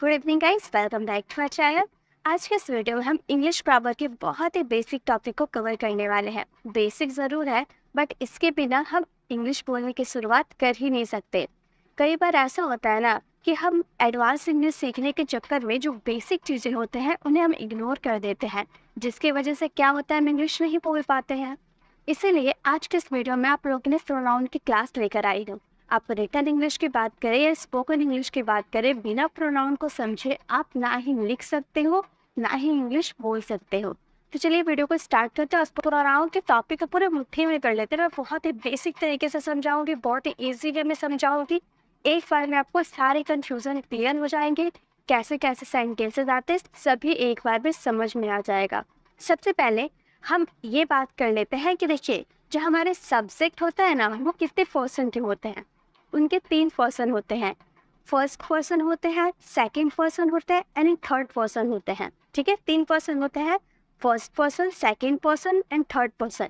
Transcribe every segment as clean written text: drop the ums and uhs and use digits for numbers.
Good evening guys, welcome back to our channel. आज के इस वीडियो में हम इंग्लिश ग्रामर के बहुत ही बेसिक टॉपिक को कवर करने वाले हैं। बेसिक ज़रूर है बट इसके बिना हम इंग्लिश बोलने की शुरुआत कर ही नहीं सकते। कई बार ऐसा होता है ना कि हम एडवांस इंग्लिश सीखने के चक्कर में जो बेसिक चीज़ें होते हैं उन्हें हम इग्नोर कर देते हैं, जिसकी वजह से क्या होता है, हम इंग्लिश नहीं बोल पाते हैं। इसीलिए आज के इस वीडियो में आप लोगों के लिए प्रोनाउन की क्लास लेकर आई हूँ। आप रिटन इंग्लिश की बात करें या स्पोकन इंग्लिश की बात करें, बिना प्रोनाउन को समझे आप ना ही लिख सकते हो ना ही इंग्लिश बोल सकते हो। तो चलिए वीडियो को स्टार्ट करते हैं। प्रोनाउन के टॉपिक को पूरे मुट्ठी में कर लेते हैं। मैं बहुत ही बेसिक तरीके से समझाऊंगी, बहुत ही ईजी वे में समझाऊंगी। एक बार में आपको सारे कंफ्यूजन क्लियर हो जाएंगे। कैसे कैसे सेंटेंसेस आते हैं सभी एक बार में समझ में आ जाएगा। सबसे पहले हम ये बात कर लेते हैं कि देखिए, जो हमारे सब्जेक्ट होता है ना, वो कितने पर्सन के होते हैं। उनके 3 पर्सन होते हैं। फर्स्ट पर्सन होते हैं, सेकंड पर्सन होते हैं एंड थर्ड पर्सन होते हैं। ठीक है, 3 पर्सन होते हैं, first person, second person and third person.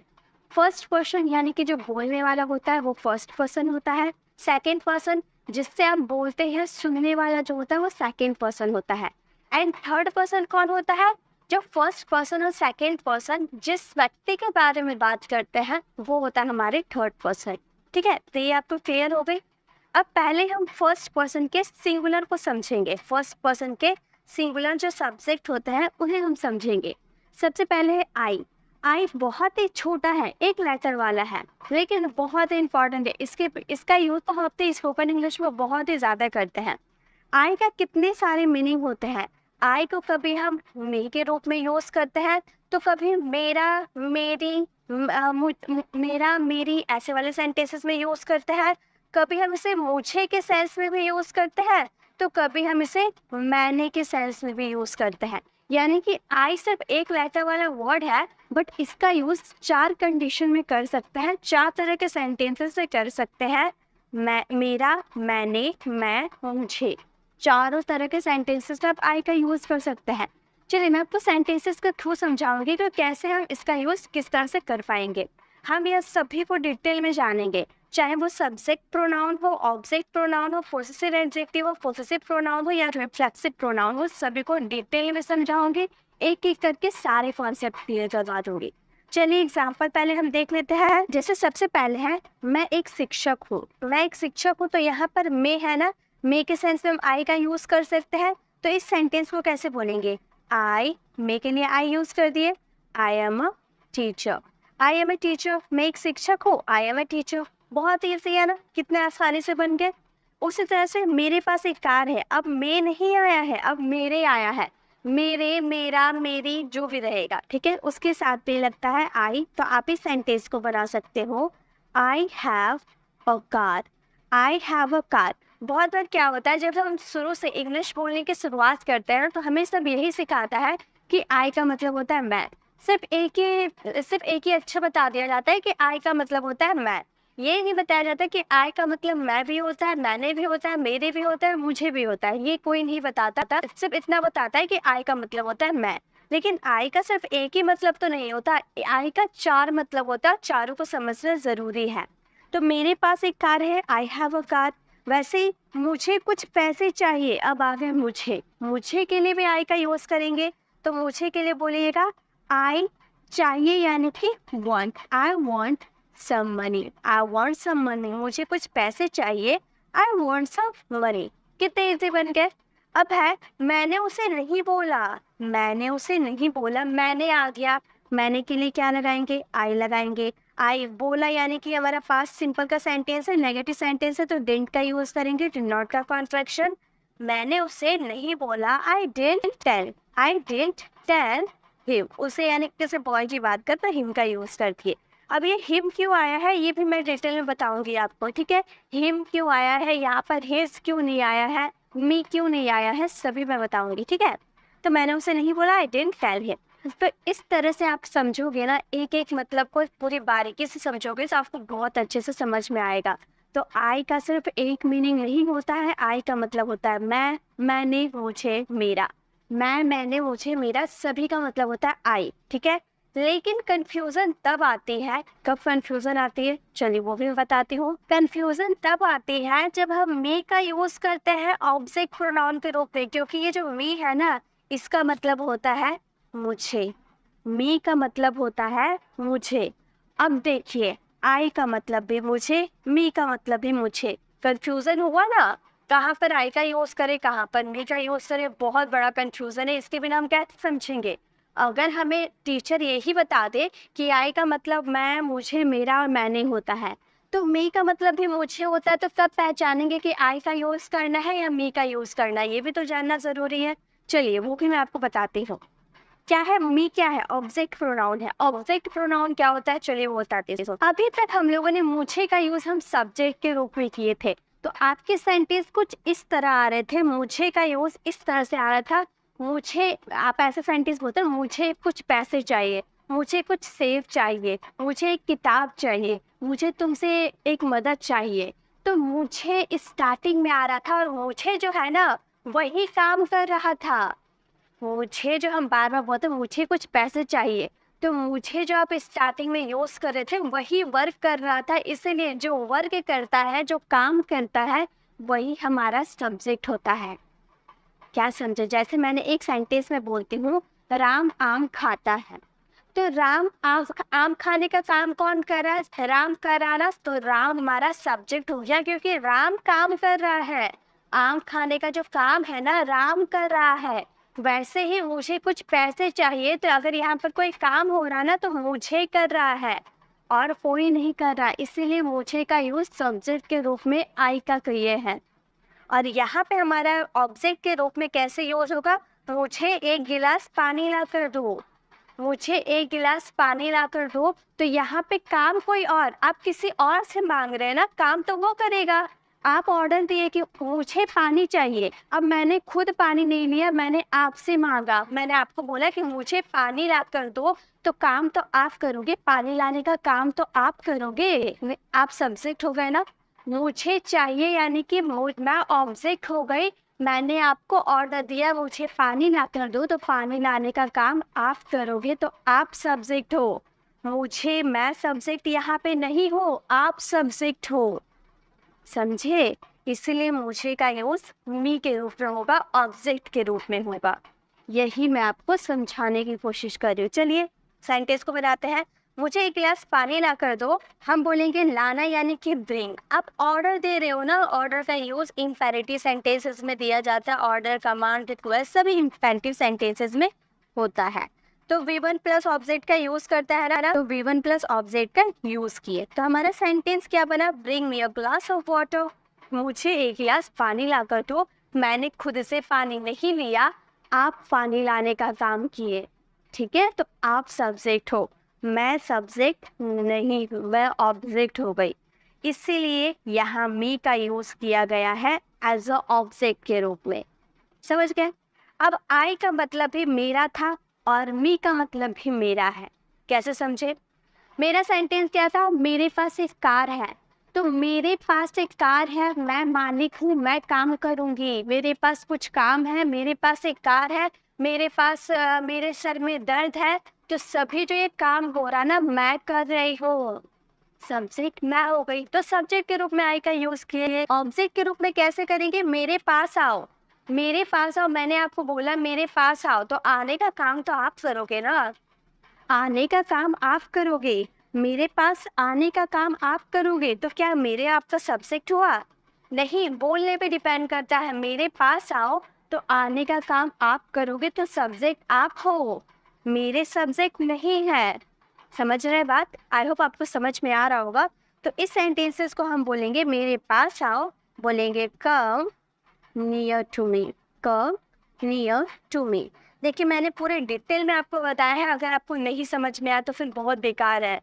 First person यानी कि जो बोलने वाला होता है वो फर्स्ट पर्सन होता है। सेकंड पर्सन जिससे आप बोलते हैं, सुनने वाला जो होता है वो सेकंड पर्सन होता है। एंड थर्ड पर्सन कौन होता है? जो फर्स्ट पर्सन और सेकंड पर्सन जिस व्यक्ति के बारे में बात करते हैं वो होता है हमारे थर्ड पर्सन। ठीक है, तो ये आपको क्लियर हो गई। अब पहले हम फर्स्ट पर्सन के सिंगुलर को समझेंगे। फर्स्ट पर्सन के सिंगुलर जो सब्जेक्ट होते हैं उन्हें हम समझेंगे। सबसे पहले है आई। आई बहुत ही छोटा है, एक लेटर वाला है, लेकिन बहुत ही इंपॉर्टेंट है। इसका यूज तो हम अपने स्पोकन इंग्लिश में बहुत ही ज़्यादा करते हैं। आई का कितने सारे मीनिंग होते हैं। आई को कभी हम मी के रूप में यूज़ करते हैं, तो कभी मेरा, मेरी, मेरा, मेरी ऐसे वाले सेंटेंसेस में यूज़ करते हैं। कभी हम इसे मुझे के सेंस में भी यूज़ करते हैं, तो कभी हम इसे मैंने के सेंस में भी यूज़ करते हैं। यानी कि आई सिर्फ एक लेटर वाला वर्ड है, बट इसका यूज़ 4 कंडीशन में कर सकते हैं, 4 तरह के सेंटेंसेस से कर सकते हैं। मैं, मेरा, मैंने, मैं, मुझे, चारों तरह के सेंटेंसेस में आप आई का यूज़ कर सकते हैं। चलिए मैं आपको सेंटेंसेस के थ्रू समझाऊंगी कि कैसे हम इसका यूज़ किस तरह से कर पाएंगे। हम यह सभी को डिटेल में जानेंगे, चाहे वो सब्जेक्ट प्रोनाउन हो, ऑब्जेक्ट प्रोनाउन हो, पोसेसिव एडजेक्टिव हो, पोसेसिव प्रोनाउन हो या रिफ्लेक्सिव प्रोनाउन हो, सभी को डिटेल में समझाऊंगी। एक एक करके सारे कॉन्सेप्ट क्लियर करवा दूंगी। चलिए एग्जाम्पल पहले हम देख लेते हैं। जैसे सबसे पहले है, मैं एक शिक्षक हूँ। मैं एक शिक्षक हूँ, तो यहाँ पर मैं है ना, मे के सेंस में हम आई का यूज़ कर सकते हैं। तो इस सेंटेंस को कैसे बोलेंगे? आई, मे के लिए आई यूज़ कर दिए। I am a teacher. I am a teacher, मैं एक शिक्षक हूँ, आई एम ए टीचर। बहुत ईजी है ना, कितने आसानी से बन गए। उसी तरह से मेरे पास एक कार है। अब मैं नहीं आया है, अब मेरे आया है। मेरे, मेरा, मेरी जो भी रहेगा, ठीक है, उसके साथ भी लगता है आई। तो आप इस सेंटेंस को बना सकते हो, I have a car. I have a car. बहुत बार क्या होता है, जब हम शुरू से इंग्लिश बोलने की शुरुआत करते हैं तो हमें सब यही सिखाता है कि आई का मतलब होता है मैं। सिर्फ एक ही अच्छा बता दिया जाता है कि आई का मतलब होता है मैं। ये नहीं बताया जाता कि आई का मतलब मैं भी होता है, मैंने भी होता है, मेरे भी होता है, मुझे भी होता है। ये कोई नहीं बताता था, सिर्फ इतना बताता है कि आई का मतलब होता है मैं। लेकिन आई का सिर्फ एक ही मतलब तो नहीं होता, आई का 4 मतलब होता है। चारों को समझना जरूरी है। तो मेरे पास एक कार है, आई हैव अ कार। वैसे ही मुझे कुछ पैसे चाहिए, अब आ गए मुझे। मुझे के लिए भी आई का यूज करेंगे, तो मुझे के लिए बोलिएगा आई चाहिए, यानी कि want। आई want some money। आई want some money, मुझे कुछ पैसे चाहिए। आई want some money। कितने इजी बन गए। अब है, मैंने उसे नहीं बोला। मैंने उसे नहीं बोला, मैंने आ गया। मैंने के लिए क्या लगाएंगे? आई लगाएंगे। आई बोला यानी कि हमारा पास्ट सिंपल का सेंटेंस है, नेगेटिव सेंटेंस है, तो डिडंट का यूज करेंगे, डिड नॉट का कॉन्ट्रैक्शन। मैंने उसे नहीं बोला, I didn't tell. I didn't tell him. उसे यानी जैसे बॉय की बात करते हिम का यूज करती है। अब ये हिम क्यों आया है ये भी मैं डिटेल में बताऊंगी आपको, ठीक है। हिम क्यों आया है यहाँ पर, हिज क्यों नहीं आया है, मी क्यों नहीं आया है, सभी मैं बताऊंगी, ठीक है। तो मैंने उसे नहीं बोला, आई डिडंट टेल हिम। तो इस तरह से आप समझोगे ना, एक एक मतलब को पूरी बारीकी से समझोगे तो आपको बहुत अच्छे से समझ में आएगा। तो आई का सिर्फ एक मीनिंग नहीं होता है। आई का मतलब होता है मैं, मैंने, मुझे, मेरा। मैं, मैंने, मुझे, मेरा, सभी का मतलब होता है आई, ठीक है। लेकिन कंफ्यूजन तब आती है, कब कंफ्यूजन आती है चलिए वो भी मैं बताती हूँ। कंफ्यूजन तब आती है जब हम मी का यूज करते हैं ऑब्जेक्ट प्रोनाउन के रूप में, क्योंकि ये जो मी है ना, इसका मतलब होता है मुझे। मी का मतलब होता है मुझे। अब देखिए, आई का मतलब भी मुझे, मी का मतलब भी मुझे। कंफ्यूजन हुआ ना, कहाँ पर आई का यूज करें, कहाँ पर मी का यूज करें, बहुत बड़ा कंफ्यूजन है। इसके बिना हम कैसे समझेंगे? अगर हमें टीचर यही बता दे कि आई का मतलब मैं, मुझे, मेरा और मैंने होता है, तो मी का मतलब भी मुझे होता है, तो कब पहचानेंगे कि आई का यूज करना है या मी का यूज करना है? ये भी तो जानना जरूरी है। चलिए वो भी मैं आपको बताती हूँ। क्या है मी? क्या है? ऑब्जेक्ट प्रोनाउन है। ऑब्जेक्ट प्रोनाउन क्या होता है चलिए वो बताते हैं। अभी तक हम लोगों ने मुझे का यूज हम सब्जेक्ट के रूप में किए थे, तो आपके सेंटेंस कुछ इस तरह आ रहे थे, मुझे का यूज इस तरह से आ रहा था। मुझे, आप ऐसे सेंटेंस बोलते हैं, मुझे कुछ पैसे चाहिए, मुझे कुछ सेब चाहिए, मुझे एक किताब चाहिए, मुझे तुमसे एक मदद चाहिए। तो मुझे स्टार्टिंग में आ रहा था और मुझे जो है ना वही काम कर रहा था। मुझे जो हम बार बार बोलते हैं मुझे कुछ पैसे चाहिए, तो मुझे जो आप स्टार्टिंग में यूज कर रहे थे वही वर्क कर रहा था। इसलिए जो वर्क करता है, जो काम करता है, वही हमारा सब्जेक्ट होता है। क्या समझे? जैसे मैंने एक सेंटेंस में बोलती हूँ, राम आम खाता है, तो राम आम खाने का काम कौन कर रहा है? राम कर रहा ना, तो राम हमारा सब्जेक्ट हो गया, क्योंकि राम काम कर रहा है। आम खाने का जो काम है ना, राम कर रहा है। वैसे ही मुझे कुछ पैसे चाहिए, तो अगर यहाँ पर कोई काम हो रहा ना, तो मुझे कर रहा है और कोई नहीं कर रहा, इसीलिए मुझे का यूज सब्जेक्ट के रूप में आई का किए हैं। और यहाँ पे हमारा ऑब्जेक्ट के रूप में कैसे यूज होगा? मुझे एक गिलास पानी ला कर दो, मुझे एक गिलास पानी ला कर दो। तो यहाँ पे काम कोई और, आप किसी और से मांग रहे हैं ना, काम तो वो करेगा। आप ऑर्डर दिए कि मुझे पानी चाहिए, अब मैंने खुद पानी नहीं लिया, मैंने आपसे मांगा, मैंने आपको बोला कि मुझे पानी ला कर दो, तो काम तो आप करोगे, पानी लाने का काम तो आप करोगे। आप सब्जेक्ट हो गए ना। मुझे चाहिए यानी कि मैं ऑब्जेक्ट हो गई। मैंने आपको ऑर्डर दिया मुझे पानी ला कर दो, तो पानी लाने का काम आप करोगे, तो आप सब्जेक्ट हो। मुझे, मैं सब्जेक्ट यहाँ पे नहीं हो, आप सब्जेक्ट हो। समझे? इसलिए मुझे का यूज मी के रूप में होगा, ऑब्जेक्ट के रूप में होगा। यही मैं आपको समझाने की कोशिश कर रही हूँ। चलिए सेंटेंस को बनाते हैं। मुझे एक गिलास पानी ला कर दो, हम बोलेंगे लाना यानी कि ब्रिंग। आप ऑर्डर दे रहे हो ना, ऑर्डर का यूज इंफेरेटिव सेंटेंसेस में दिया जाता है। ऑर्डर, कमांड, रिक्वेस्ट सभी इंफेरेटिव सेंटेंसेस में होता है। तो V1 प्लस ऑब्जेक्ट का यूज करता है ना, तो V1 प्लस ऑब्जेक्ट का यूज किए, तो हमारा सेंटेंस क्या बना? Bring me a glass of water. मुझे एक गिलास पानी ला कर दो। मैंने खुद से पानी नहीं लिया, आप पानी लाने का काम किए। ठीक है, तो आप सब्जेक्ट हो, मैं सब्जेक्ट नहीं हूँ, मैं ऑब्जेक्ट हो गई। इसीलिए यहाँ मी का यूज किया गया है एज अ ऑब्जेक्ट के रूप में। समझ गए? अब आई का मतलब भी मेरा था और मी का मतलब भी मेरा है। कैसे समझे? मेरा सेंटेंस क्या था? मेरे पास एक कार है, तो मेरे पास एक कार है, मैं मालिक हूँ, मैं काम करूँगी। मेरे पास कुछ काम है, मेरे पास एक कार है, मेरे पास मेरे सर में दर्द है, तो सभी जो ये काम हो रहा ना, मैं कर रही हूँ। सब्जेक्ट मैं हो गई, तो सब्जेक्ट के रूप में आई का यूज किए। ऑब्जेक्ट के रूप में कैसे करेंगे? मेरे पास आओ, मेरे पास आओ। मैंने आपको बोला मेरे पास आओ, तो आने का काम तो आप करोगे ना, आने का काम आप करोगे। मेरे पास आने का काम आप करोगे, तो क्या मेरे आपका सब्जेक्ट हुआ? नहीं, बोलने पे डिपेंड करता है। मेरे पास आओ, तो आने का काम आप करोगे, तो सब्जेक्ट आप हो, मेरे सब्जेक्ट नहीं है। समझ रहे बात? आई होप आपको समझ में आ रहा होगा। तो इस सेंटेंसेस को हम बोलेंगे मेरे पास आओ, बोलेंगे come near to me, come near to me. देखिए मैंने पूरे डिटेल में आपको बताया है, अगर आपको नहीं समझ में आया तो फिर बहुत बेकार है।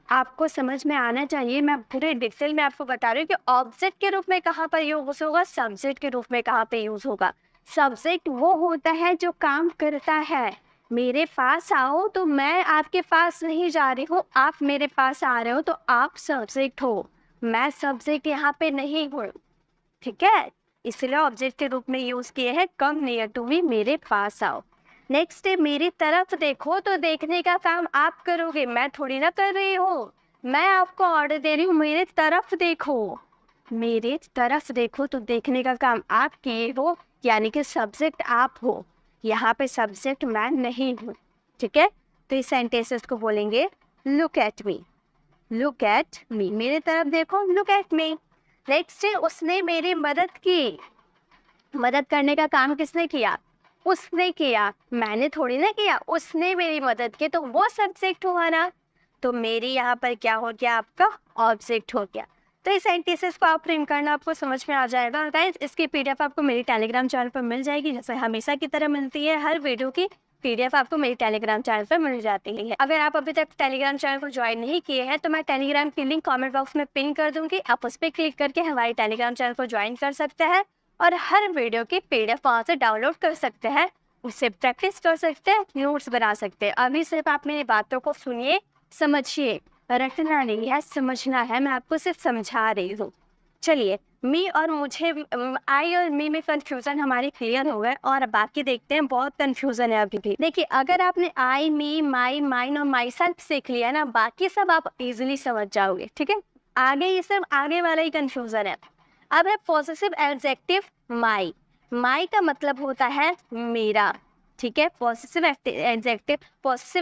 आपको समझ में आना चाहिए। मैं पूरे डिटेल में आपको बता रही हूँ कि ऑब्जेक्ट के रूप में कहाँ पर यूज होगा, सब्जेक्ट के रूप में कहाँ पे यूज होगा। सब्जेक्ट वो होता है जो काम करता है। मेरे पास आओ, तो मैं आपके पास नहीं जा रही हूँ, आप मेरे पास आ रहे हो, तो आप सब्जेक्ट हो, मैं सब्जेक्ट यहाँ पे नहीं हूँ। ठीक है, इसलिए ऑब्जेक्ट के रूप में यूज किए हैं कम नियर टू मी, मेरे पास आओ। नेक्स्ट है मेरी तरफ देखो, तो देखने का काम आप करोगे, मैं थोड़ी ना कर रही हूँ। मैं आपको ऑर्डर दे रही हूँ, मेरे तरफ देखो। मेरे तरफ देखो तो देखने का काम आप किए हो, यानी कि सब्जेक्ट आप हो। यहाँ पे सब्जेक्ट मैं नहीं हूँ, ठीक है। तो इस सेंटेंसेस को बोलेंगे look at me. Look at me, मेरे तरफ देखो, लुक एट मी। नेक्स्ट है उसने मेरी मदद की। मदद करने का काम किसने किया? उसने किया, मैंने थोड़ी ना किया। उसने मेरी मदद की, तो वो सब्जेक्ट हुआ ना। तो मेरी यहाँ पर क्या हो गया? आपका ऑब्जेक्ट हो गया। तो इस सेंटेंसेस को आप प्रिंट करना आपको समझ में आ जाएगा। और गाइस इसकी पीडीएफ आपको मेरी टेलीग्राम चैनल पर मिल जाएगी, जैसे हमेशा की तरह मिलती है। हर वीडियो की पीडीएफ आपको मेरी टेलीग्राम चैनल पर मिल जाती है। अगर आप अभी तक टेलीग्राम चैनल को ज्वाइन नहीं किए हैं तो मैं टेलीग्राम की लिंक कमेंट बॉक्स में पिन कर दूंगी, आप उस पर क्लिक करके हमारी टेलीग्राम चैनल को ज्वाइन कर सकते हैं और हर वीडियो की पीडीएफ वहाँ से डाउनलोड कर सकते हैं, उससे प्रैक्टिस कर सकते हैं, नोट्स बना सकते हैं। अभी सिर्फ आप मेरी बातों को सुनिए, समझिए, रटना नहीं है, समझना है। मैं आपको सिर्फ समझा रही हूँ। चलिए, मी और मुझे, आई और मी में कंफ्यूजन हमारी क्लियर हो गए और बाकी देखते हैं, बहुत कंफ्यूजन है अभी भी। देखिए, अगर आपने आई, मी, माई, माइन और माई सेल्फ सीख लिया ना, बाकी सब आप इजीली समझ जाओगे, ठीक है। आगे ये सब आगे वाला ही कंफ्यूजन है। अब है पॉसेसिव एडजेक्टिव माई। माई का मतलब होता है मेरा, ठीक है। पॉसेसिव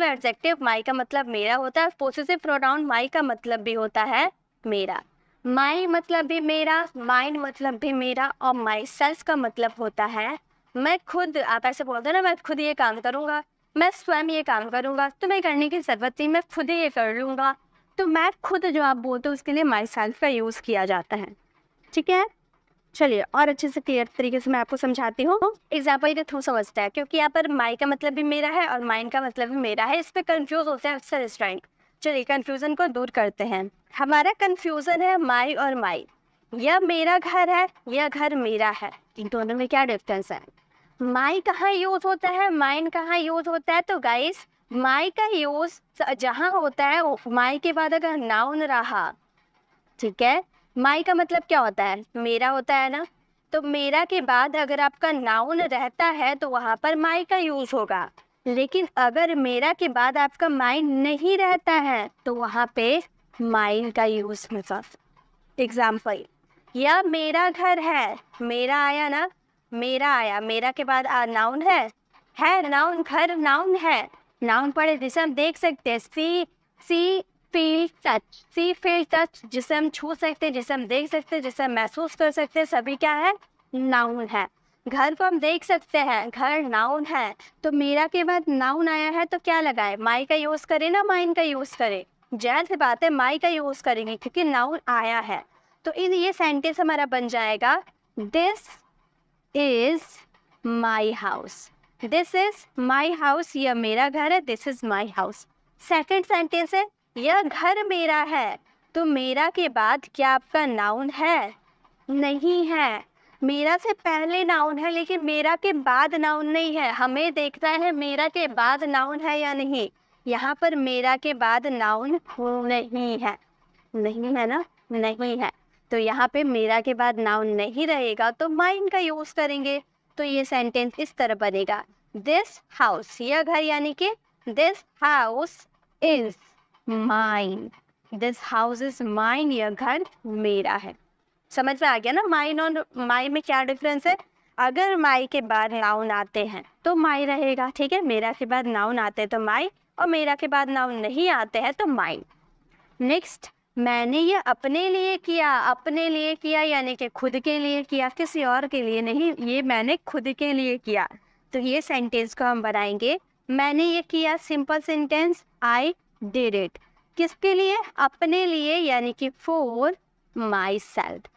एडजेक्टिव माई का मतलब मेरा होता है। पॉसेसिव प्रोनाउन माई का मतलब भी होता है मेरा। माई मतलब भी मेरा, माइन मतलब भी मेरा, और माई सेल्फ का मतलब होता है मैं खुद। आप ऐसे बोलते हैं ना, मैं खुद ये काम करूँगा, मैं स्वयं ये काम करूँगा, तुम्हें करने की ज़रूरत नहीं, मैं खुद ही ये कर लूँगा। तो मैं खुद जो आप बोलते हो उसके लिए माई सेल्फ का यूज़ किया जाता है, ठीक है। चलिए और अच्छे से क्लियर तरीके से मैं आपको समझाती हूँ। एग्जाम्पल के थ्रू समझता है, क्योंकि यहाँ पर माई का मतलब भी मेरा है और माइन का मतलब भी मेरा है। इस पर कंफ्यूज होते हैं अक्सर स्टूडेंट। चलिए कंफ्यूजन को दूर करते हैं। हमारा कंफ्यूजन है माई और माई। यह मेरा घर है, यह घर मेरा है, इन दोनों में क्या डिफरेंस है? माई कहाँ यूज होता है, माइन कहाँ यूज होता है? तो गाइस, माई का यूज जहाँ होता है, माई के बाद अगर नाउन रहा, ठीक है। माई का मतलब क्या होता है? मेरा होता है ना। तो मेरा के बाद अगर आपका नाउन रहता है तो वहाँ पर माई का यूज होगा। लेकिन अगर मेरा के बाद आपका माइन नहीं रहता है तो वहाँ पे माइन का यूज होगा। एग्जाम्पल, यह मेरा घर है, मेरा आया ना, मेरा आया, मेरा के बाद नाउन है नाउन, घर नाउन है। नाउन पढ़े जिसे हम देख सकते हैं, सी फील टच, सी फील टच, जिसे हम छू सकते हैं, जिसे हम देख सकते हैं, जिसे हम महसूस कर सकते हैं, सभी क्या है? नाउन है। घर को हम देख सकते हैं, घर नाउन है। तो मेरा के बाद नाउन आया है तो क्या लगाए? माई का यूज करें ना माइन का यूज करें? जाहिर सी बात है माई का यूज करेंगे क्योंकि नाउन आया है। तो इन ये सेंटेंस हमारा बन जाएगा, this is my house. This is my house, यह मेरा घर है, this is my house. Second sentence है, यह घर मेरा है। तो मेरा के बाद क्या आपका नाउन है? नहीं है। मेरा से पहले नाउन है लेकिन मेरा के बाद नाउन नहीं है। हमें देखना है मेरा के बाद नाउन है या नहीं। यहाँ पर मेरा के बाद नाउन नहीं है, नहीं है ना, नहीं है। तो यहाँ पे मेरा के बाद नाउन नहीं रहेगा तो माइन का यूज करेंगे। तो ये सेंटेंस इस तरह बनेगा, दिस हाउस, यह घर यानी कि this house is mine, this house is mine, यह घर मेरा है। समझ में आ गया ना माइन और माई में क्या डिफरेंस है? अगर माई के बाद नाउन आते हैं तो माई रहेगा, ठीक है। मेरा के बाद नाउन आते हैं तो माई, और मेरा के बाद नाउन नहीं आते हैं तो माइन। नेक्स्ट, मैंने ये अपने लिए किया। अपने लिए किया यानी कि खुद के लिए किया, किसी और के लिए नहीं, ये मैंने खुद के लिए किया। तो ये सेंटेंस को हम बनाएंगे, मैंने ये किया, simple sentence, I did it. किसके लिए? अपने लिए, यानी कि for my self.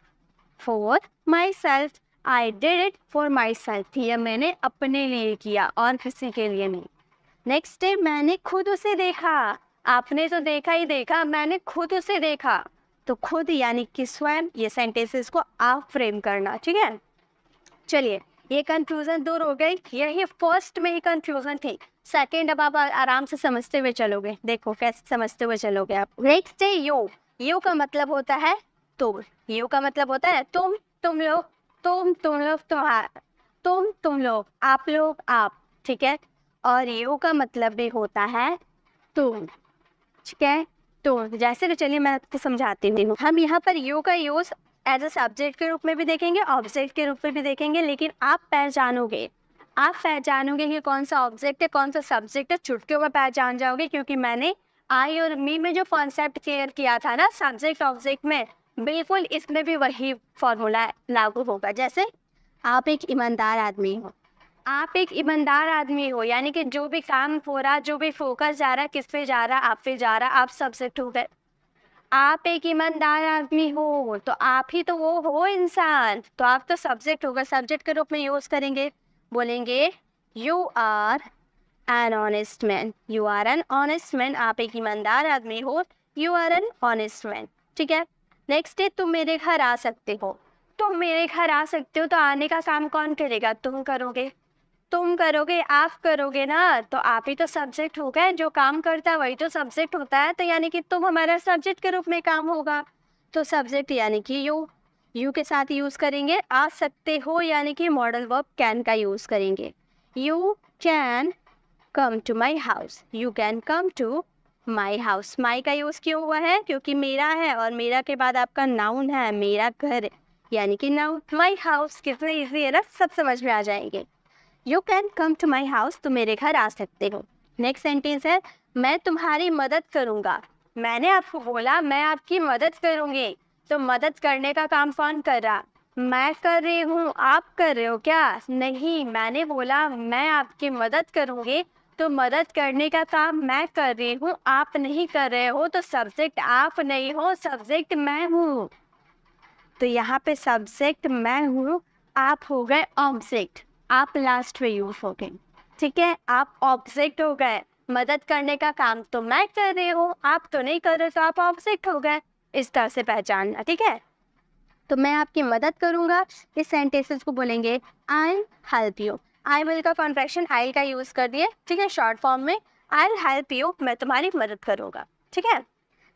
For my self, I did it for my self, यह मैंने अपने लिए किया और किसी के लिए नहीं। नेक्स्ट है, मैंने खुद उसे देखा। आपने तो देखा ही देखा, मैंने खुद उसे देखा। तो खुद यानी कि स्वयं, ये सेंटेंसेस को आप फ्रेम करना, ठीक है। चलिए, ये कंफ्यूजन दूर हो गई। यही फर्स्ट में ही कंफ्यूजन थी। सेकंड अब आप आराम से समझते हुए चलोगे। देखो कैसे समझते हुए चलोगे आप। नेक्स्ट है यू। यू का मतलब होता है तुम। यू का मतलब होता है तुम, तुम लोग, तुम लोग, तुम्हारा, तुम लोग, आप लोग, आप, ठीक है। और यू का मतलब भी होता है तुम, ठीक है। तो जैसे, तो चलिए मैं आपको समझाती हूँ। हम यहाँ पर यू का यूज एज अ सब्जेक्ट के रूप में भी देखेंगे, ऑब्जेक्ट के रूप में भी देखेंगे, लेकिन आप पहचानोगे कि कौन सा ऑब्जेक्ट है कौन सा सब्जेक्ट है, चुटकियों में पहचान जाओगे, क्योंकि मैंने आई और मी में जो कॉन्सेप्ट क्लियर किया था ना सब्जेक्ट ऑब्जेक्ट में, बिल्कुल इसमें भी वही फॉर्मूला लागू होगा। जैसे आप एक ईमानदार आदमी हो, यानी कि जो भी काम हो रहा, जो भी फोकस जा रहा, किस पे जा रहा, आप पे जा रहा, आप सब्जेक्ट हो गए। आप एक ईमानदार आदमी हो तो आप ही तो वो हो इंसान, तो आप तो सब्जेक्ट होगा, सब्जेक्ट के रूप में यूज करेंगे, बोलेंगे you are an honest man, you are an honest man, आप एक ईमानदार आदमी हो, you are an honest man, ठीक है। नेक्स्ट है तुम मेरे घर आ सकते हो, तुम मेरे घर आ सकते हो, तो आने का काम कौन करेगा, तुम करोगे, आप करोगे ना, तो आप ही तो सब्जेक्ट हो गए, जो काम करता है वही तो सब्जेक्ट होता है, तो यानी कि तुम हमारा सब्जेक्ट के रूप में काम होगा, तो सब्जेक्ट यानी कि यू के साथ यूज करेंगे। आ सकते हो यानी कि मॉडल वर्ब कैन का यूज करेंगे, you can come to my house, you can come to my house. My का यूज क्यों हुआ है, क्योंकि मेरा है और मेरा के बाद आपका नाउन है, मेरा घर, यानी कि नाउन। माई हाउस कितना ईजी है ना, सब समझ में आ जाएंगे। You can come to my house, तुम मेरे घर आ सकते हो। नेक्स्ट सेंटेंस है मैं तुम्हारी मदद करूँगा, मैंने आपको बोला मैं आपकी मदद करूँगी, तो मदद करने का काम कौन कर रहा, मैं कर रही हूँ, आप कर रहे हो क्या, नहीं, मैंने बोला मैं आपकी मदद करूँगी, तो मदद करने का काम मैं कर रही हूँ, आप नहीं कर रहे हो, तो सब्जेक्ट आप नहीं हो, सब्जेक्ट मैं हूँ। तो यहाँ पे सब्जेक्ट मैं हूँ, आप हो गए ऑब्जेक्ट, आप लास्ट में यूज हो गए, ठीक है, आप ऑब्जेक्ट हो गए। मदद करने का काम तो मैं कर रही हूँ, आप तो नहीं कर रहे, तो आप ऑब्जेक्ट हो गए। इस तरह से पहचानना, ठीक है। तो मैं आपकी मदद करूँगा, इस सेंटेंसेस को बोलेंगे I help you. I will का कॉन्ट्रैक्शन आई का यूज कर दिए, ठीक है, शॉर्ट फॉर्म में आई हेल्प यू, मैं तुम्हारी मदद करूँगा, ठीक है।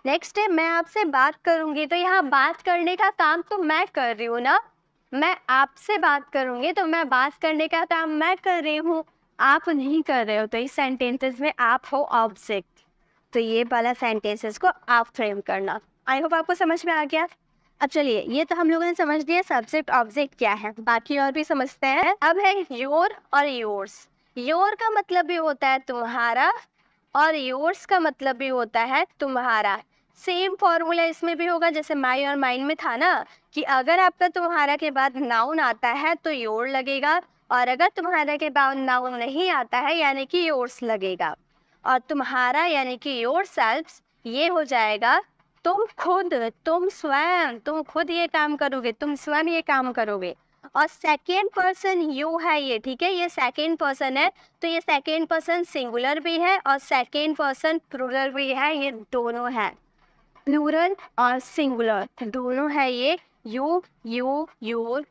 नेक्स्ट है मैं आपसे बात करूंगी, तो यहाँ बात करने का काम तो मैं कर रही हूँ ना, मैं आपसे बात करूंगी, तो मैं बात करने का काम मैं कर रही हूँ, आप नहीं कर रहे हो, तो इस सेंटेंसेस में आप हो ऑब्जेक्ट। तो ये वाला सेंटेंसेस को आप फ्रेम करना। आई होप आपको समझ में आ गया। अब चलिए, ये तो हम लोगों ने समझ लिया सब्जेक्ट ऑब्जेक्ट क्या है, बाकी और भी समझते हैं। अब है योर और योर्स। योर का मतलब भी होता है तुम्हारा और योर्स का मतलब भी होता है तुम्हारा। सेम फॉर्मूला इसमें भी होगा, जैसे माई और माइन में था ना, कि अगर आपका तुम्हारा के बाद नाउन आता है तो योर लगेगा, और अगर तुम्हारा के बाद नाउन नहीं आता है यानी कि योर्स लगेगा। और तुम्हारा यानी कि योर सेल्फ्स, ये हो जाएगा तुम खुद, तुम स्वयं, तुम खुद ये काम करोगे, तुम स्वयं ये काम करोगे। और सेकेंड पर्सन यू है ये, ठीक है, ये सेकेंड पर्सन है, तो ये सेकेंड पर्सन सिंगुलर भी है और सेकेंड पर्सन प्लूरल भी है, ये दोनों है, प्लूरल और सिंगुलर दोनों है ये। यू, योर,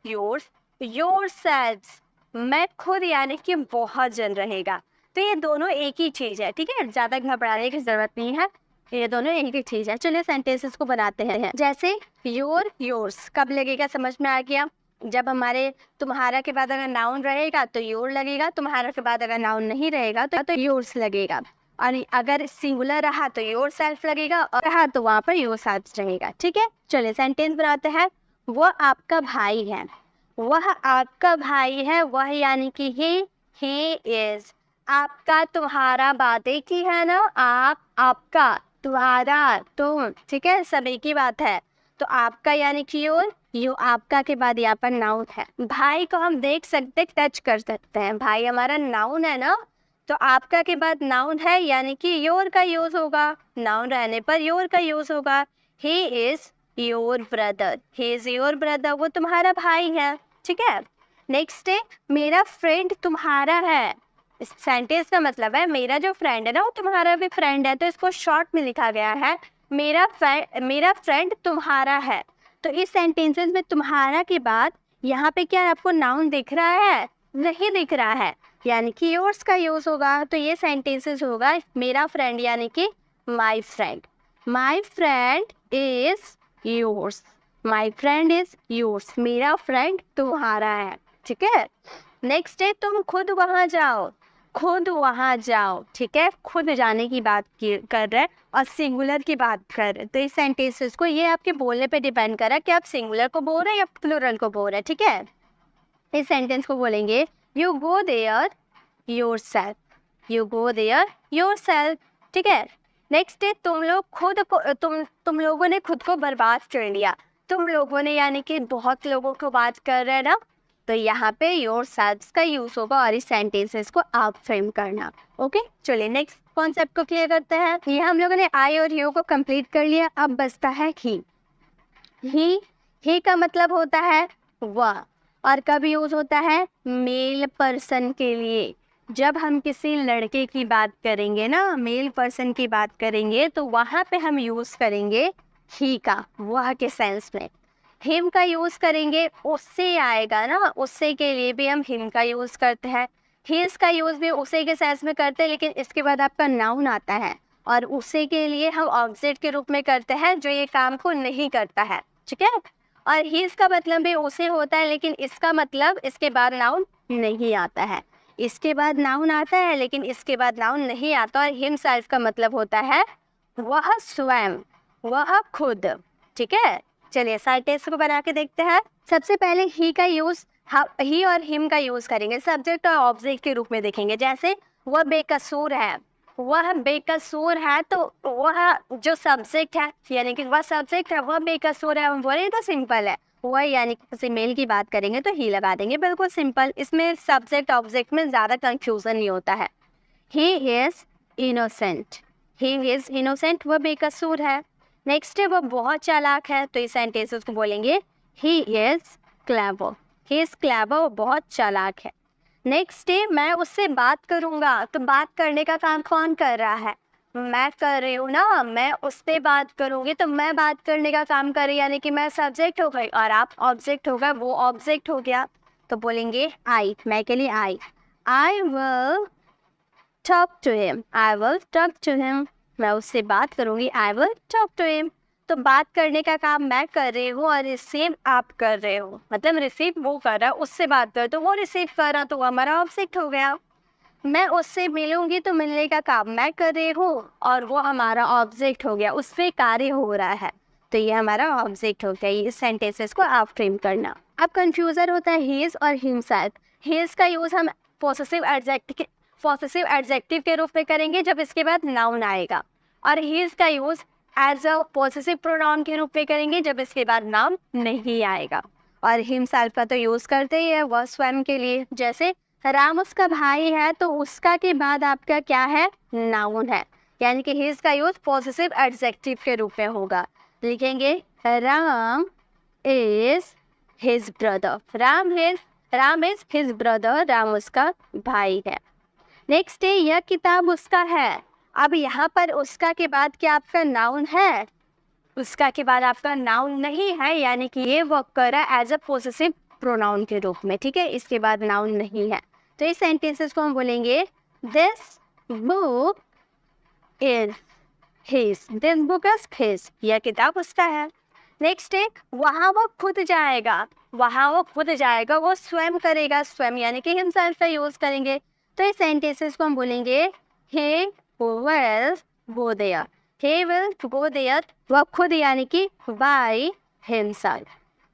योर्स, योरसेल्व्स, मैं खुद यानी कि बहुत जन रहेगा, तो ये दोनों एक ही चीज़ है, ठीक है, ज़्यादा घबराने की ज़रूरत नहीं है, ये दोनों एक ही चीज़ है। चलिए सेंटेंसेस को बनाते हैं। जैसे योर, योर्स कब लगेगा, समझ में आ गया, जब हमारे तुम्हारा के बाद अगर नाउन रहेगा तो योर लगेगा, तुम्हारा के बाद अगर नाउन नहीं रहेगा तो योर्स लगेगा, और अगर सिंगुलर रहा तो योर सेल्फ लगेगा, और रहा तो वहाँ पर योर सेल्फ रहेगा, ठीक है। चलिए सेंटेंस बनाते हैं। वो आपका भाई है, वह आपका भाई है, वह यानी कि ही इज। आपका तुम्हारा बात एक ही है ना, आप, आपका, तुम्हारा, तुम, ठीक है, सब एक ही बात है। तो आपका यानी कि योर, यू आपका के बाद यहाँ पर नाउन है। भाई को हम देख सकते, टच कर सकते हैं, भाई हमारा नाउन है ना, तो आपका के बाद नाउन है यानी कि योर का यूज होगा, नाउन रहने पर योर का यूज होगा। He is your brother, he is your brother, वो तुम्हारा भाई है, ठीक है। नेक्स्ट है मेरा फ्रेंड तुम्हारा है। इस सेंटेंस का मतलब है मेरा जो फ्रेंड है ना वो तुम्हारा भी फ्रेंड है, तो इसको शॉर्ट में लिखा गया है मेरा फ्रेंड तुम्हारा है। तो इस सेंटेंसेस में तुम्हारा के बाद यहाँ पे क्या आपको नाउन दिख रहा है, नहीं दिख रहा है, यानी कि योर्स का यूज होगा। तो ये सेंटेंसेस होगा मेरा फ्रेंड यानी कि my friend, my friend is yours, my friend is yours, मेरा फ्रेंड तुम्हारा है, ठीक है। नेक्स्ट है तुम खुद वहाँ जाओ, खुद वहाँ जाओ, ठीक है, खुद जाने की बात कर रहे हैं और सिंगुलर की बात कर रहे हैं। तो इस सेंटेंसेस को ये आपके बोलने पे डिपेंड कर रहा है कि आप सिंगुलर को बोल रहे हैं या प्लूरल को बोल रहे हैं, ठीक है। इस सेंटेंस को बोलेंगे you go there yourself, you go there yourself, ठीक है। नेक्स्ट है तुम लोग खुद को, तुम लोगों ने खुद को बर्बाद कर लिया। तुम लोगों ने यानी कि बहुत लोगों को बात कर रहे हैं ना, तो यहाँ पे योरसेल्फ का यूज होगा और इस सेंटेंसेस को आप फ्रेम करना। ओके, चलिए नेक्स्ट कॉन्सेप्ट को क्लियर करते हैं। ये हम लोगों ने आई और यू को कंप्लीट कर लिया, अब बचता है ही। ही का मतलब होता है वह, और कब यूज होता है, मेल पर्सन के लिए। जब हम किसी लड़के की बात करेंगे ना, मेल पर्सन की बात करेंगे, तो वहाँ पे हम यूज करेंगे ही का, वह के सेंस में। हिम का यूज करेंगे, उससे आएगा ना, उससे के लिए भी हम हिम का यूज करते हैं। हिज का यूज भी उसे के सेंस में करते हैं, लेकिन इसके बाद आपका नाउन आता है और उसे के लिए हम ऑब्जेक्ट के रूप में करते हैं जो ये काम को नहीं करता है, ठीक है। और हिज का मतलब भी उसे होता है, लेकिन इसका मतलब इसके बाद नाउन नहीं आता है। इसके बाद नाउन आता है लेकिन इसके बाद नाउन नहीं आता। और हिमसेल्फ का मतलब होता है वह स्वयं, वह खुद, ठीक है। चलिए सेंटेंस को बना के देखते हैं। सबसे पहले ही का यूज, ही और हिम का यूज करेंगे, सब्जेक्ट और ऑब्जेक्ट के रूप में देखेंगे। जैसे वह बेकसूर है, वह बेकसूर है, तो वह जो सब्जेक्ट है यानी कि वह सब्जेक्ट है, वह बेकसूर है, हम बोले तो सिंपल है। वह यानी कि किसी मेल की बात करेंगे तो ही लगा देंगे, बिल्कुल सिंपल। इसमें सब्जेक्ट ऑब्जेक्ट में ज़्यादा कंफ्यूजन नहीं होता है। He is innocent, he is innocent, वह बेकसूर है। नेक्स्ट है वह बहुत चालाक है, तो इस सेंटेंस को बोलेंगे he is clever, he is clever, वो बहुत चालाक है। नेक्स्ट डे मैं उससे बात करूँगा, तो बात करने का काम कौन कर रहा है, मैं कर रही हूँ ना। मैं उससे बात करूँगी, तो मैं बात करने का काम कर रही, यानी कि मैं सब्जेक्ट हो गई और आप ऑब्जेक्ट हो गए, वो ऑब्जेक्ट हो गया। तो बोलेंगे आई, मैं के लिए I will talk to him, I will talk to him, मैं उससे बात करूँगी, I will talk to him. तो बात करने का काम मैं कर रही हूँ और रिसीव आप कर रहे हो, मतलब रिसीव वो कर रहा है, उससे बात कर, तो वो रिसीव कर रहा, तो वो हमारा ऑब्जेक्ट हो गया। मैं उससे मिलूंगी, तो मिलने का काम मैं कर रही हूँ और वो हमारा ऑब्जेक्ट हो गया, उस पर कार्य हो रहा है, तो ये हमारा ऑब्जेक्ट हो गया। ये सेंटेंसेस को आप फ्रेम करना। अब कंफ्यूजन होता है हिज और हिमसेल्फ। हिज का यूज़ हम पॉसेसिव एडजेक्टिव के रूप में करेंगे जब इसके बाद नाउन आएगा, और हिज का use as a possessive pronoun के रूप में करेंगे जब इसके बाद नाउन नहीं आएगा। और हिमसेल्फ का तो यूज़ करते ही है वह स्वयं के लिए। जैसे राम उसका भाई है, तो उसका के बाद आपका क्या है, नाउन है, यानी कि हिज का यूज पॉसेसिव एडजेक्टिव के रूप में होगा। लिखेंगे Ram is his brother, Ram is his brother, Ram उसका भाई है। नेक्स्ट है यह किताब उसका है। अब यहाँ पर उसका के बाद क्या आपका नाउन है, उसका के बाद आपका नाउन नहीं है, यानी कि ये वर्क कर रहा है एज अ पॉसेसिव प्रोनाउन के रूप में, ठीक है। इसके बाद नाउन नहीं है, तो इस सेंटेंसेस को हम बोलेंगे this book is his, this book is his, यह किताब उसका है। नेक्स्ट है वहाँ वो खुद जाएगा, वहाँ वो खुद जाएगा, वो स्वयं करेगा, स्वयं यानी कि हिमसेल्फ का यूज करेंगे। तो इस सेंटेंसेस को हम बोलेंगे he will go there, he will go there, वह खुद यानी कि by himself।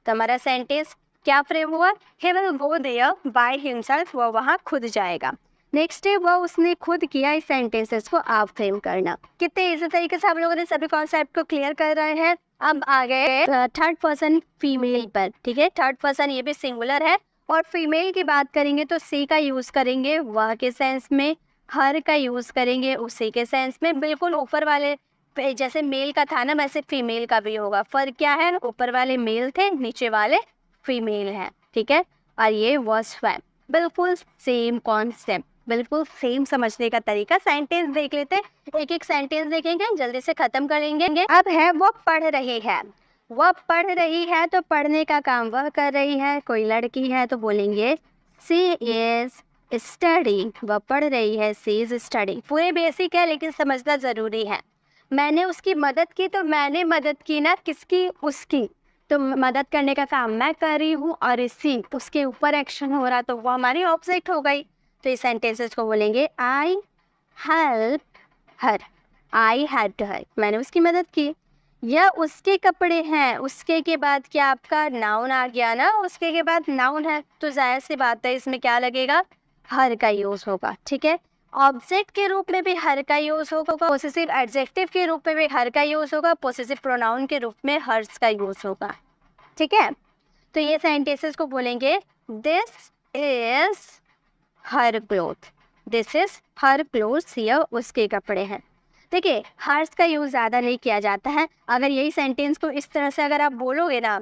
तो हमारा सेंटेंस क्या फ्रेम हुआ, he will go there by himself, वह वहाँ खुद जाएगा। नेक्स्ट है वह उसने खुद किया, इस सेंटेंसेस को आप फ्रेम करना। कितने इसी तरीके से हम लोगों ने सभी कॉन्सेप्ट को क्लियर कर रहे हैं। अब आ गए थर्ड पर्सन फीमेल पर, ठीक है। थर्ड पर्सन ये भी सिंगुलर है, और फीमेल की बात करेंगे तो सी का यूज करेंगे वह के सेंस में, हर का यूज करेंगे उसी के सेंस में। बिल्कुल ऊपर वाले जैसे मेल का था ना, वैसे फीमेल का भी होगा। फर्क क्या है, ऊपर वाले मेल थे, नीचे वाले फीमेल हैं, ठीक है। और ये वॉज स्वयं, बिल्कुल सेम कॉन्सेप्ट, बिल्कुल सेम समझने का तरीका। सेंटेंस देख लेते हैं, एक एक सेंटेंस देखेंगे, जल्दी से खत्म करेंगे। अब है वो पढ़ रही है, वह पढ़ रही है, तो पढ़ने का काम वह कर रही है। कोई लड़की है तो बोलेंगे सी इज स्टडी, वह पढ़ रही है, सी इज स्टडी। पूरे बेसिक है लेकिन समझना ज़रूरी है। मैंने उसकी मदद की, तो मैंने मदद की ना, किसकी, उसकी, तो मदद करने का काम मैं कर रही हूँ और इसी उसके ऊपर एक्शन हो रहा, तो वो हमारी ऑब्जेक्ट हो गई। तो तो इस सेंटेंसेस को बोलेंगे I help her, I help her, मैंने उसकी मदद की। यह उसके कपड़े हैं, उसके के बाद क्या आपका नाउन आ गया ना, उसके के बाद नाउन है तो जाहिर सी बात है इसमें क्या लगेगा, हर का यूज होगा। ठीक है, ऑब्जेक्ट के रूप में भी हर का यूज होगा, पोसेसिव एडजेक्टिव के रूप में भी हर का यूज होगा, पोसेसिव प्रोनाउन के रूप में हर्स का यूज होगा। ठीक है, तो ये सेंटेंसेस को बोलेंगे this is her cloth, this is her clothes, यह उसके कपड़े हैं। देखिए हर्स का यूज ज़्यादा नहीं किया जाता है। अगर यही सेंटेंस को इस तरह से अगर आप बोलोगे ना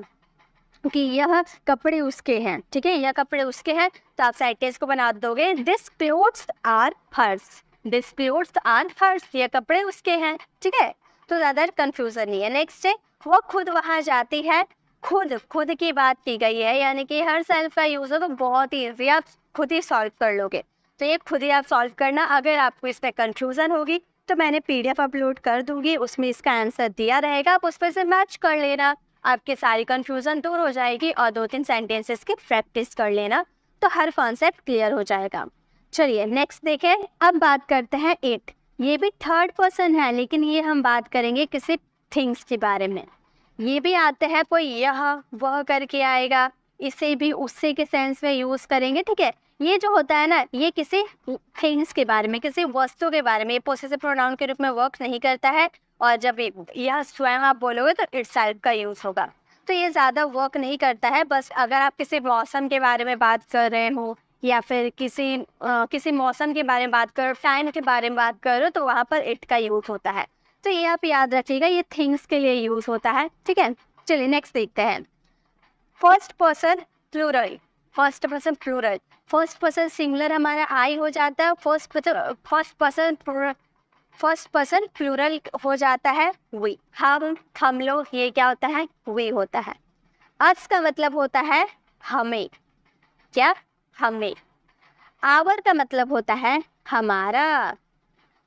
कि यह कपड़े उसके हैं, ठीक है, यह कपड़े उसके हैं, तो आप सेंटेंस को बना दोगे this clothes are hers, this clothes are hers, यह कपड़े उसके हैं। ठीक है, तो ज़्यादा कंफ्यूजन नहीं है। नेक्स्ट है वो खुद वहाँ जाती है, खुद, खुद की बात की गई है, यानी कि हर सेल्फ का यूज हो तो बहुत ही ईजी, आप खुद ही सॉल्व कर लोगे। तो ये खुद ही आप सॉल्व करना। अगर आपको इसमें कंफ्यूजन होगी तो मैंने PDF अपलोड कर दूंगी, उसमें इसका आंसर दिया रहेगा, आप उस पर से मैच कर लेना, आपके सारी कंफ्यूजन दूर हो जाएगी। और 2-3 सेंटेंसेस की प्रैक्टिस कर लेना तो हर कॉन्सेप्ट क्लियर हो जाएगा। चलिए नेक्स्ट देखें, अब बात करते हैं इट। ये भी थर्ड पर्सन है, लेकिन ये हम बात करेंगे किसी थिंग्स के बारे में। ये भी आते हैं, कोई यह वह करके आएगा, इसे भी उससे के सेंस में यूज़ करेंगे। ठीक है, ये जो होता है ना, ये किसी थिंग्स के बारे में, किसी वस्तु के बारे में, ये पोसेसिव प्रोनाउन के रूप में वर्क नहीं करता है। और जब यह स्वयं आप बोलोगे तो इटसेल्फ का यूज़ होगा, तो ये ज़्यादा वर्क नहीं करता है। बस अगर आप किसी मौसम के बारे में बात कर रहे हो या फिर किसी मौसम के बारे में बात कर, टाइम के बारे में बात कर रहे हो, तो वहाँ पर इट का यूज़ होता है। तो ये आप याद रखिएगा, ये थिंग्स के लिए यूज़ होता है। ठीक है, चलिए नेक्स्ट देखते हैं। First person plural, first person plural, first person singular हमारा आई हो जाता है, फर्स्ट पर्सन प्लूरल हो जाता है वी, हम लोग, ये क्या होता है, वी होता है। अस का मतलब होता है हमें, क्या, हमें। आवर का मतलब होता है हमारा,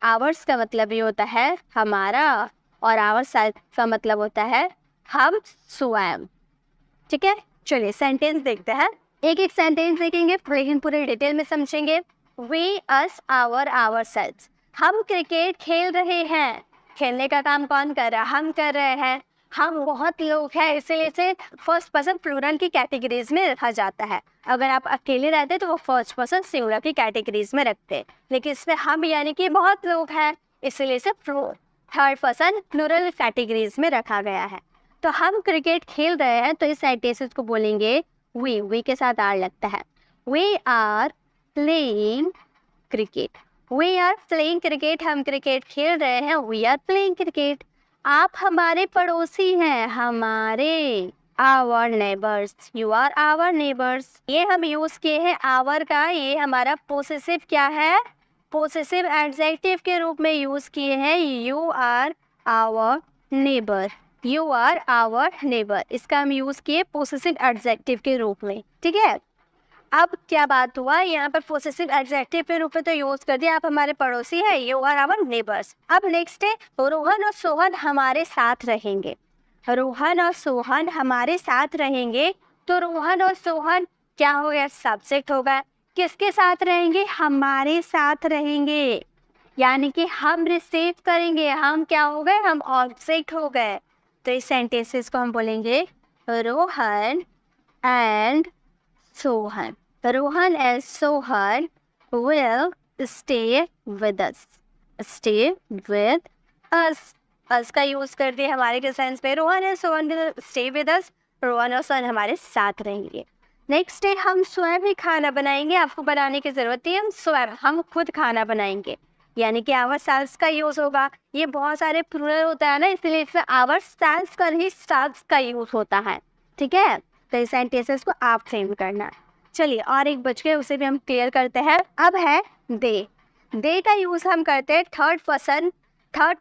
आवर्स का मतलब ये होता है हमारा, और आवर सेल्फ का मतलब होता है हम स्वयं। ठीक है, चलिए सेंटेंस देखते हैं, एक एक सेंटेंस देखेंगे लेकिन पूरे डिटेल में समझेंगे। We us our ourself, हम क्रिकेट खेल रहे हैं, खेलने का काम कौन कर रहा है, हम कर रहे हैं। हम बहुत लोग हैं, इसलिए इसे फर्स्ट पर्सन प्लूरल की कैटेगरीज में रखा जाता है। अगर आप अकेले रहते तो वो फर्स्ट पर्सन सिंगुलर की कैटेगरीज में रखते, लेकिन इसमें हम यानी कि बहुत लोग हैं, इसलिए इसे थर्ड पर्सन प्लूरल कैटेगरीज में रखा गया है। तो हम क्रिकेट खेल रहे हैं, तो इस सेंटेंसेस को बोलेंगे वी के साथ आर लगता है। We are playing cricket, we are playing cricket, हम क्रिकेट खेल रहे हैं, वी आर प्लेइंग क्रिकेट। आप हमारे पड़ोसी हैं, हमारे, our neighbours, you are our neighbours. ये हम यूज किए हैं आवर का, ये हमारा पोसेसिव क्या है, पोसेसिव एडजेक्टिव के रूप में यूज किए हैं। You are our neighbour, you are our neighbour, इसका हम यूज किए पोसेसिव एडजेक्टिव के रूप में। ठीक है, अब क्या बात हुआ, यहाँ पर पोसेसिव एडजेक्टिव के रूप में तो यूज कर दिया, आप हमारे पड़ोसी है, यू आर आवर नेबर्स। अब नेक्स्ट है रोहन और सोहन हमारे साथ रहेंगे, रोहन और सोहन हमारे साथ रहेंगे। तो रोहन और सोहन क्या हो गया, सब्जेक्ट हो गया, किसके साथ रहेंगे, हमारे साथ रहेंगे, यानी कि हम रिसीव करेंगे, हम क्या हो गए, हम ऑब्जेक्ट हो गए। तो इस सेंटेंसेस को हम बोलेंगे Rohan and Sohan, Rohan and Sohan will stay with us, stay with us, us का यूज कर दिए हमारे के सेंस पे, Rohan and Sohan will stay with us, Rohan और सोहन हमारे साथ रहेंगे। नेक्स्ट है हम स्वयं ही खाना बनाएंगे, आपको बनाने की जरूरत है, हम स्वयं, हम खुद खाना बनाएंगे, यानी कि आवर सेल्स का यूज होगा। ये बहुत सारे प्लूरल होता है ना, इसलिए इसमें आवर सेल्स का ही सेल्स का यूज होता है। ठीक है, तो इस सेंटेंसेस को आप फ्रेम करना। चलिए और एक बच गए, उसे भी हम क्लियर करते हैं। अब है दे का यूज हम करते हैं थर्ड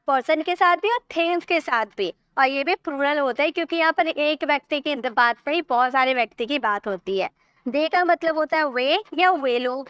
पर्सन के साथ भी और थिंग्स के साथ भी, और ये भी प्लूरल होता है क्योंकि यहाँ पर एक व्यक्ति की बात पर ही बहुत सारे व्यक्ति की बात होती है। दे का मतलब होता है वे या वे लोग,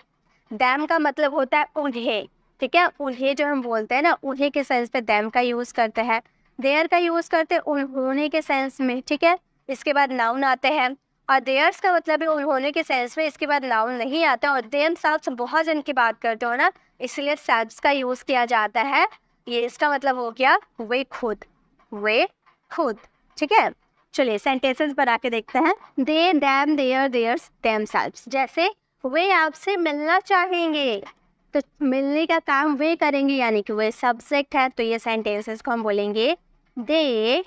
दैम का मतलब होता है उन्हें। ठीक है, उन्हें जो हम बोलते हैं ना, उन्हें के सेंस पे दैम का यूज करते हैं, देयर का यूज करते हैं उन्होंने के सेंस में। ठीक है, इसके बाद नाउन आते हैं, और देयर्स का मतलब है उन्होंने के सेंस में इसके बाद नाउन नहीं आता, और देमसेल्व्स बहुत जन की बात करते हो ना, इसलिए सेल्व्स का यूज किया जाता है। ये इसका मतलब हो गया वे खुद, वे खुद। ठीक है, चलिए सेंटेंसेस बना के देखते हैं। दे, देम, देयर, देयर्स, देमसेल्व्स। जैसे वे आपसे मिलना चाहेंगे, तो मिलने का काम वे करेंगे, यानी कि वे सब्जेक्ट है, तो ये सेंटेंसेस को हम बोलेंगे दे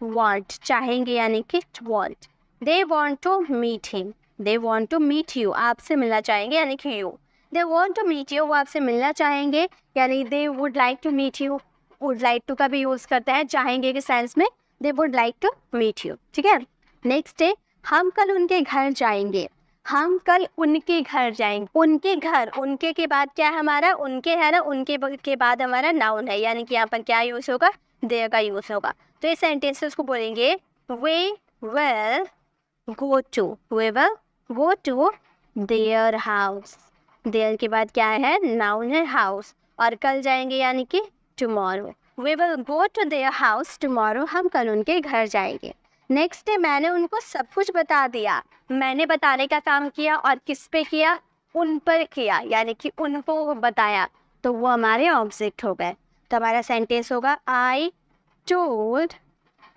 वांट, चाहेंगे यानी कि want. They want to meet him, they want to meet you, आपसे मिलना चाहेंगे यानी कि you. They want to meet you, वो आपसे मिलना चाहेंगे, यानी they would like to meet you. Would like to का भी यूज करते हैं चाहेंगे के सेंस में, they would like to meet you. ठीक है, नेक्स्ट है हम कल उनके घर जाएंगे, हम कल उनके घर जाएंगे। उनके घर, उनके के बाद क्या है हमारा, उनके है ना, उनके के बाद हमारा नाउन है, यानी कि यहाँ पर क्या यूज होगा, देयर का यूज होगा। तो इस सेंटेंसेस को बोलेंगे we will go to, we will go to their house. Their के बाद क्या है, नाउन है हाउस, और कल जाएंगे यानी कि tomorrow. We will go to their house tomorrow, हम कल उनके घर जाएंगे। नेक्स्ट डे मैंने उनको सब कुछ बता दिया। मैंने बताने का काम किया, और किस पे किया, उन पर किया, यानी कि उनको बताया, तो वो हमारे ऑब्जेक्ट हो गए। तो हमारा सेंटेंस होगा आई टोल्ड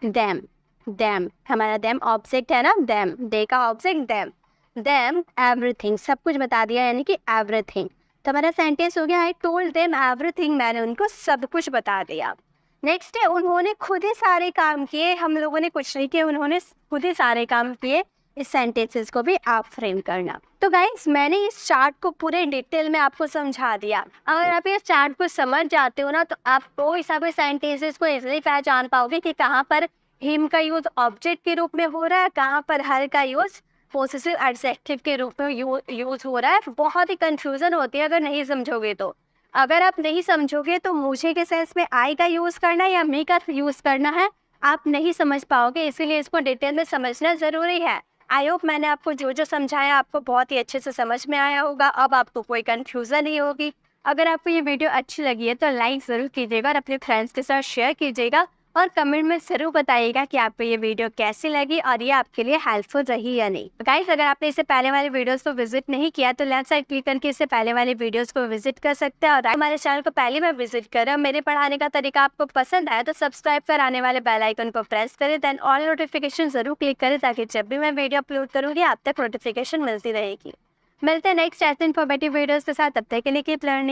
देम। देम, हमारा देम ऑब्जेक्ट है ना, देम, दे का ऑब्जेक्ट देम। देम एवरीथिंग, सब कुछ बता दिया यानी कि एवरीथिंग। तो हमारा सेंटेंस हो गया आई टोल्ड देम एवरीथिंग, मैंने उनको सब कुछ बता दिया। नेक्स्ट है उन्होंने खुद ही सारे काम किए, हम लोगों ने कुछ नहीं किया, उन्होंने खुद ही सारे काम किए। इस सेंटेंसेस को भी आप फ्रेम करना। तो गाइस मैंने इस चार्ट को पूरे डिटेल में आपको समझा दिया। अगर आप इस चार्ट को समझ जाते हो ना, तो आप वो हिसाब से सेंटेंसेस को इजीली पहचान पाओगे कि कहाँ पर हिम का यूज ऑब्जेक्ट के रूप में हो रहा है, कहाँ पर हर का यूज पोसेसिव एडजेक्टिव के रूप में यूज हो रहा है। बहुत ही कंफ्यूजन होती है अगर नहीं समझोगे तो। अगर आप नहीं समझोगे तो मुझे के सेंस में आई का यूज़ करना है या मी का यूज़ करना है, आप नहीं समझ पाओगे, इसीलिए इसको डिटेल में समझना ज़रूरी है। आई होप मैंने आपको जो जो समझाया आपको बहुत ही अच्छे से समझ में आया होगा, अब आपको कोई कन्फ्यूज़न नहीं होगी। अगर आपको ये वीडियो अच्छी लगी है तो लाइक ज़रूर कीजिएगा और अपने फ्रेंड्स के साथ शेयर कीजिएगा, और कमेंट में ज़रूर बताइएगा कि आपको ये वीडियो कैसी लगी और ये आपके लिए हेल्पफुल रही या नहीं। गाइस अगर आपने इससे पहले वाले वीडियोस को विजिट नहीं किया तो लेफ्ट साइड क्लिक करके इससे पहले वाले वीडियोस को विजिट कर सकते हैं, और हमारे चैनल को पहली बार विजिट करें। मेरे पढ़ाने का तरीका आपको पसंद आया तो सब्सक्राइब कर आने वाले बेल आइकन को प्रेस करें, देन ऑल नोटिफिकेशन जरूर क्लिक करें, ताकि जब भी मैं वीडियो अपलोड करूँगी आप तक नोटिफिकेशन मिलती रहेगी। मिलते हैं नेक्स्ट ऐसे इन्फॉर्मेटिव वीडियोज़ के साथ, तब तक के लिए कीप लर्निंग।